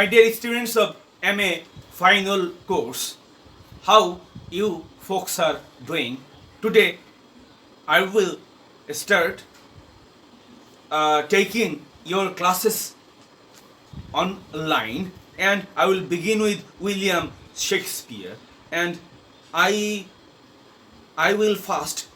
My dear students of MA final course, how you folks are doing? Today I will start taking your classes online, and I will begin with William Shakespeare, and I I will first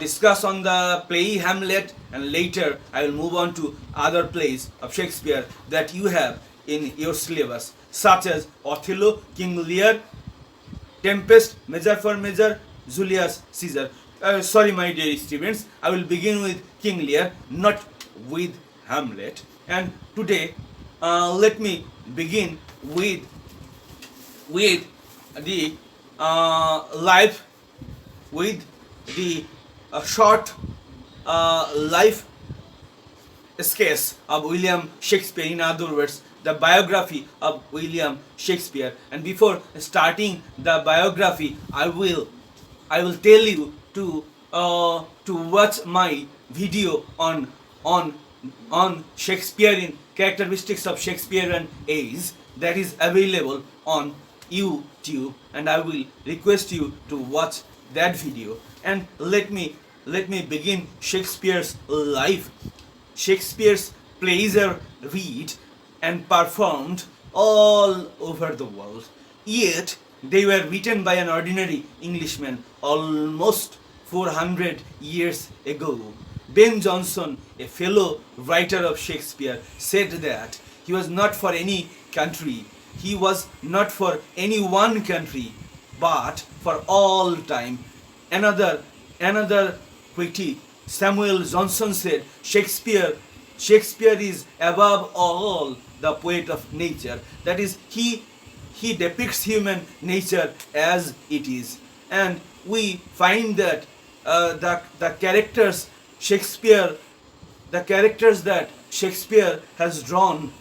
discuss on the play Hamlet, and later I will move on to other plays of Shakespeare that you have in your syllabus, such as Othello, King Lear, Tempest, Measure for Measure, Julius Caesar. Sorry, my dear students, I will begin with King Lear, not with Hamlet. And today, let me begin with the life with the short life sketch of William Shakespeare, in other words, the biography of William Shakespeare. And before starting the biography, I will tell you to watch my video on Shakespearean characteristics of Shakespearean age that is available on YouTube, and I will request you to watch that video. And let me begin Shakespeare's life. Shakespeare's plays are read and performed all over the world, yet they were written by an ordinary Englishman almost 400 years ago. Ben Jonson, a fellow writer of Shakespeare, said that he was not for any country, he was not for any one country, but for all time. Another critic, Samuel Johnson, said Shakespeare is above all the poet of nature. That is, he depicts human nature as it is, and we find that the characters that Shakespeare has drawn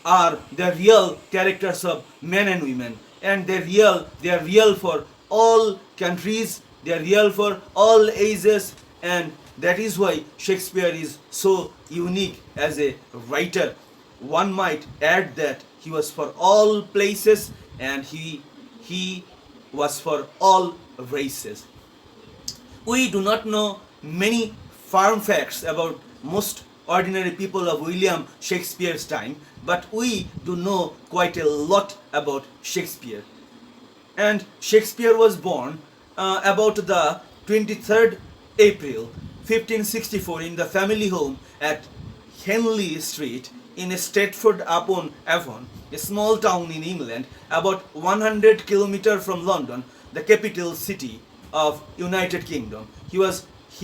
are the real characters of men and women, and they are real for all countries, they are real for all ages, and that is why Shakespeare is so unique as a writer. One might add that he was for all places, and he was for all races. We do not know many firm facts about most ordinary people of William Shakespeare's time, but we do know quite a lot about Shakespeare. And Shakespeare was born about the 23rd April 1564 in the family home at Henley Street in Stratford-upon-Avon, a small town in England about 100 kilometers from London, the capital city of United Kingdom. He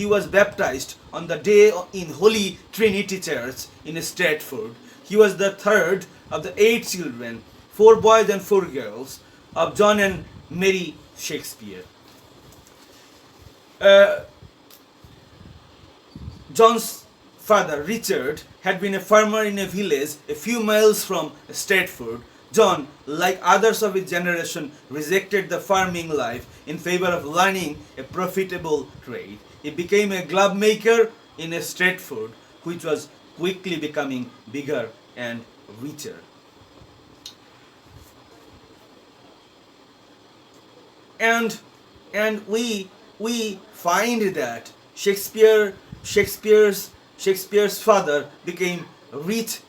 was baptized on the day in Holy Trinity Church in Stratford. He was the third of the 8 children, 4 boys and 4 girls, of John and Mary Shakespeare. John's father, Richard, had been a farmer in a village a few miles from Stratford. John, like others of his generation, rejected the farming life in favor of learning a profitable trade. He became a glove maker in Stratford, which was quickly becoming bigger and richer. And we find that Shakespeare's father became rich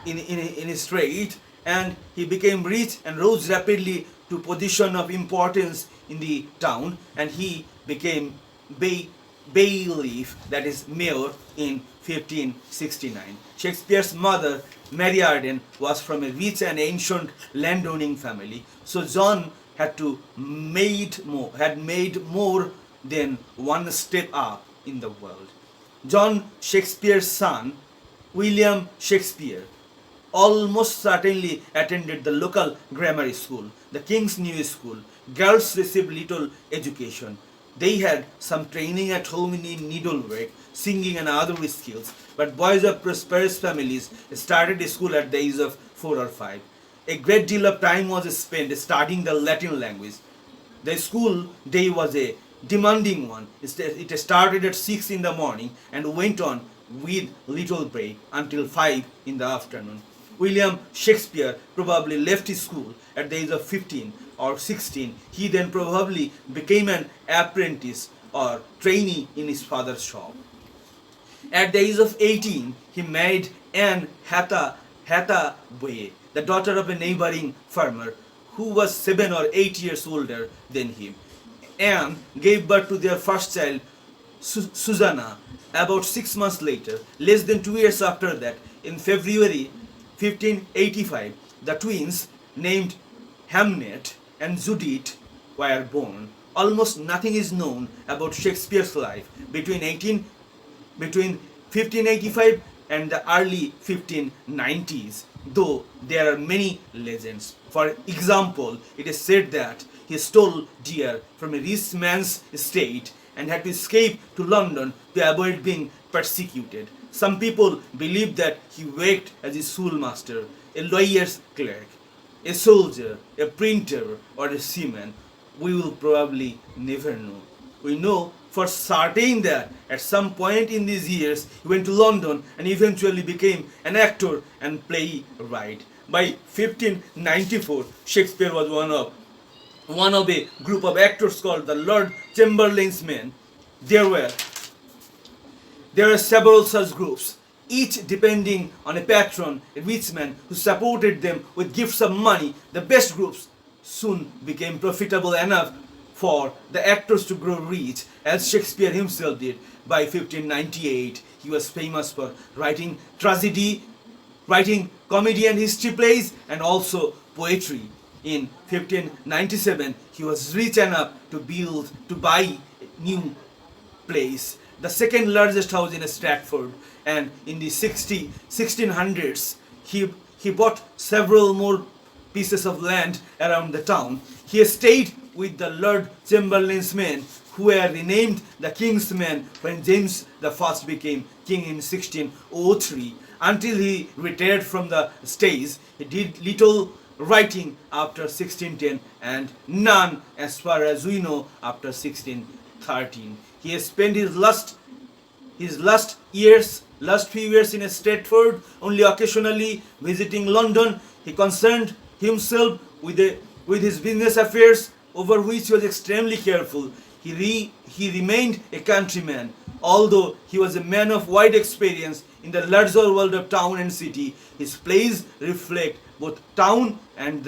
in his trade, and he became rich and rose rapidly to position of importance in the town, and he became bailiff, that is mayor, in 1569. Shakespeare's mother, Mary Arden, was from a rich and ancient landowning family, so John had made more than one step up in the world. John Shakespeare's son, William Shakespeare, almost certainly attended the local grammar school, the King's New School. Girls received little education. They had some training at home in needlework, singing and other skills, but boys of prosperous families started school at the age of 4 or 5. A great deal of time was spent studying the Latin language. The school day was a demanding one. It started at 6 in the morning and went on with little break until 5 in the afternoon. William Shakespeare probably left his school at the age of 15 or 16. He then probably became an apprentice or trainee in his father's shop. At the age of 18, he married Anne Hathaway, the daughter of a neighboring farmer who was 7 or 8 years older than him. Anne gave birth to their first child, Susanna, about 6 months later. Less than 2 years after that, in February 1585, the twins, named Hamnet and Judith, were born. Almost nothing is known about Shakespeare's life between 1585 and the early 1590s, though there are many legends. For example, it is said that he stole deer from a rich man's estate and had to escape to London to avoid being persecuted. Some people believe that he worked as a schoolmaster, a lawyer's clerk, a soldier, a printer, or a seaman. We will probably never know. We know for certain that at some point in these years he went to London and eventually became an actor and playwright. By 1594, Shakespeare was one of a group of actors called the Lord Chamberlain's Men. There were several such groups, each depending on a patron, a rich man who supported them with gifts of money. The best groups soon became profitable enough for the actors to grow rich, as Shakespeare himself did. By 1598, he was famous for writing tragedy, writing comedy and history plays, and also poetry. In 1597, he was rich enough to buy new place, the second largest house in Stratford, and in the 1600s, he bought several more pieces of land around the town. He stayed with the Lord Chamberlain's Men, who were renamed the King's Men when James I became king in 1603. Until he retired from the stage, he did little writing after 1610 and none, as far as we know, after 1613. He has spent his last few years in Stratford, only occasionally visiting London. He concerned himself with his business affairs, over which he was extremely careful. He remained a countryman, although he was a man of wide experience in the larger world of town and city. His plays reflect both town and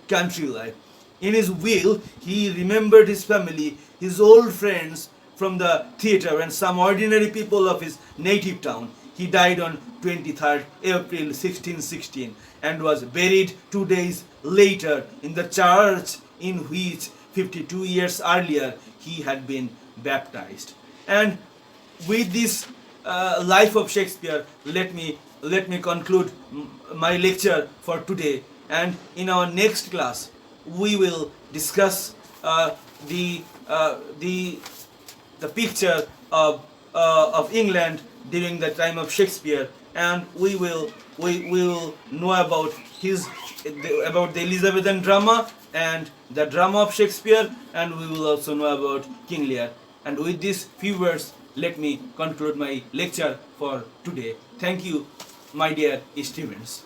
country life. In his will, he remembered his family, his old friends from the theatre, and some ordinary people of his native town. He died on 23rd April 1616 and was buried 2 days later in the church in which 52 years earlier he had been baptized. And with this life of Shakespeare, let me conclude my lecture for today. And in our next class, we will discuss the picture of England during the time of Shakespeare, and we will know about the Elizabethan drama and the drama of Shakespeare, and we will also know about King Lear. And with these few words, let me conclude my lecture for today. Thank you, my dear students.